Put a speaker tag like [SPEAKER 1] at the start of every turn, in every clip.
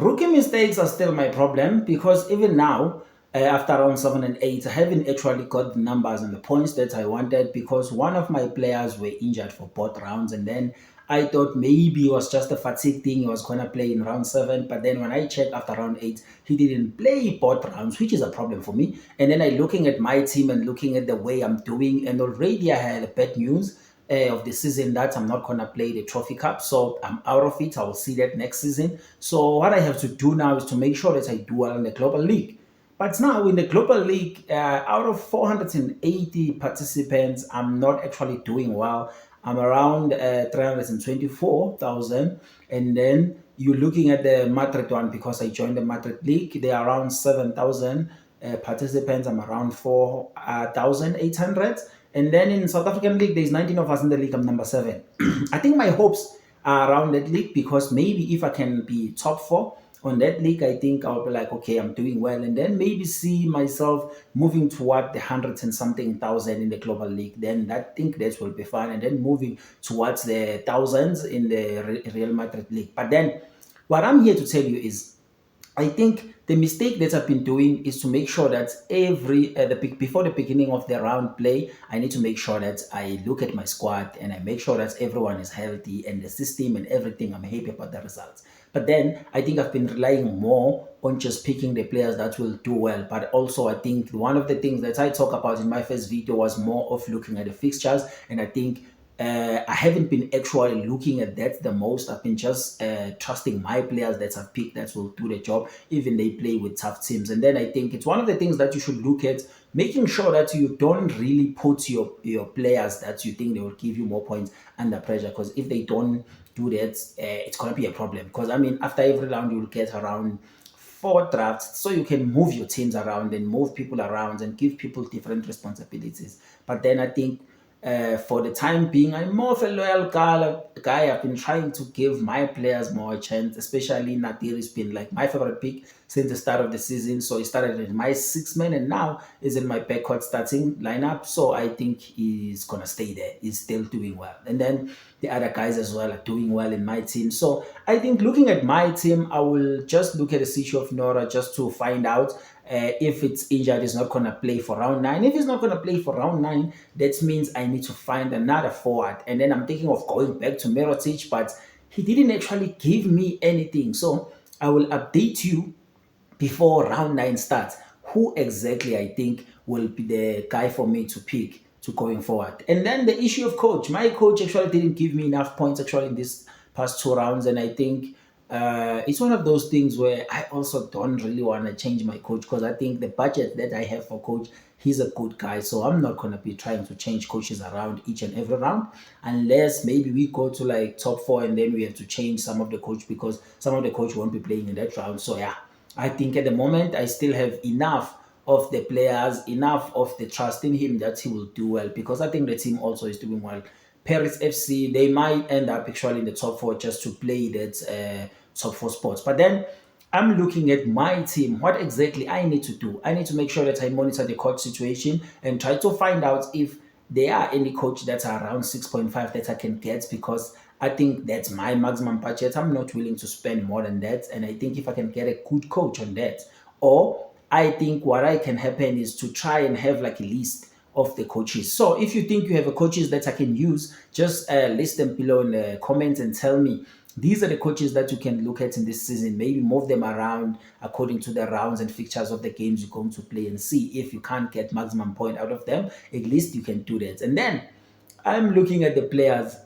[SPEAKER 1] Rookie mistakes are still my problem because even now, after round 7 and 8, I haven't actually got the numbers and the points that I wanted because one of my players were injured for both rounds. And then I thought maybe it was just a fatigue thing. He was going to play in round 7. But then when I checked after round 8, he didn't play both rounds, which is a problem for me. And then I looking at my team and looking at the way I'm doing. And already I had bad news of the season that I'm not gonna play the Trophy Cup, so I'm out of it. I will see that next season. So what I have to do now is to make sure that I do well in the Global League. But now in the Global League, out of 480 participants, I'm not actually doing well. I'm around 324,000, and then you're looking at the Madrid one because I joined the Madrid League. They are around 7,000 participants. I'm around 4,800. And then in South African League, there's 19 of us in the league. I'm number 7. I think my hopes are around that league because maybe if I can be top 4 on that league, I think I'll be like, okay, I'm doing well. And then maybe see myself moving toward the hundreds and something thousand in the global league. Then I think that will be fine. And then moving towards the thousands in the Real Madrid league. But then what I'm here to tell you is I think the mistake that I've been doing is to make sure that before the beginning of the round play, I need to make sure that I look at my squad and I make sure that everyone is healthy and the system and everything. I'm happy about the results. But then I think I've been relying more on just picking the players that will do well. But also I think one of the things that I talk about in my first video was more of looking at the fixtures, and I think I haven't been actually looking at that the most. I've been just trusting my players that I've picked that will do the job, even they play with tough teams. And then I think it's one of the things that you should look at, making sure that you don't really put your players that you think they will give you more points under pressure. Because if they don't do that, it's going to be a problem. Because I mean, after every round, you will get around 4 drafts, so you can move your teams around and move people around and give people different responsibilities. But then I think for the time being, I'm more of a loyal guy. I've been trying to give my players more chance, especially Nadir has been like my favorite pick since the start of the season. So he started in my 6 man and now is in my backcourt starting lineup. So I think he's gonna stay there. He's still doing well. And then the other guys as well are doing well in my team. So I think looking at my team, I will just look at the situation of Nora just to find out if it's injured, he's not going to play for round 9. If he's not going to play for round 9, that means I need to find another forward. And then I'm thinking of going back to Mirotic, but he didn't actually give me anything. So I will update you before round 9 starts who exactly I think will be the guy for me to pick to going forward. And then the issue of coach. My coach actually didn't give me enough points actually in this past 2 rounds, and I think it's one of those things where I also don't really want to change my coach because I think the budget that I have for coach, he's a good guy. So I'm not going to be trying to change coaches around each and every round unless maybe we go to like top 4 and then we have to change some of the coach because some of the coach won't be playing in that round. So yeah, I think at the moment I still have enough of the players, enough of the trust in him that he will do well because I think the team also is doing well. Paris FC, they might end up actually in the top 4 just to play that top 4 spots. But then I'm looking at my team, what exactly I need to do. I need to make sure that I monitor the coach situation and try to find out if there are any coach that are around 6.5 that I can get because I think that's my maximum budget. I'm not willing to spend more than that. And I think if I can get a good coach on that, or I think what I can happen is to try and have like a list of the coaches. So if you think you have a coaches that I can use, just list them below in the comments and tell me these are the coaches that you can look at in this season. Maybe move them around according to the rounds and fixtures of the games you're going to play and see if you can't get maximum point out of them. At least you can do that. And then I'm looking at the players.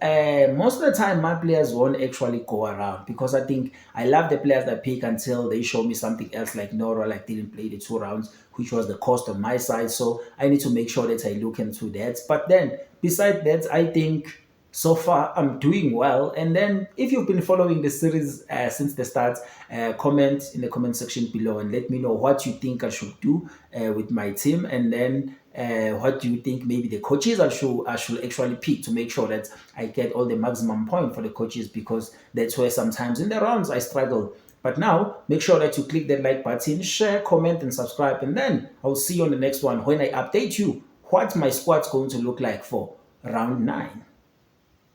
[SPEAKER 1] Most of the time, my players won't actually go around because I think I love the players that pick until they show me something else like Nora, like didn't play the 2 rounds, which was the cost on my side. So I need to make sure that I look into that. But then, besides that, I think so far I'm doing well. And then if you've been following the series since the start, comment in the comment section below and let me know what you think I should do with my team. And then what do you think maybe the coaches I should actually pick to make sure that I get all the maximum point for the coaches, because that's where sometimes in the rounds I struggle. But now make sure that you click that like button, share, comment and subscribe, and then I'll see you on the next one when I update you what my squad's going to look like for round 9.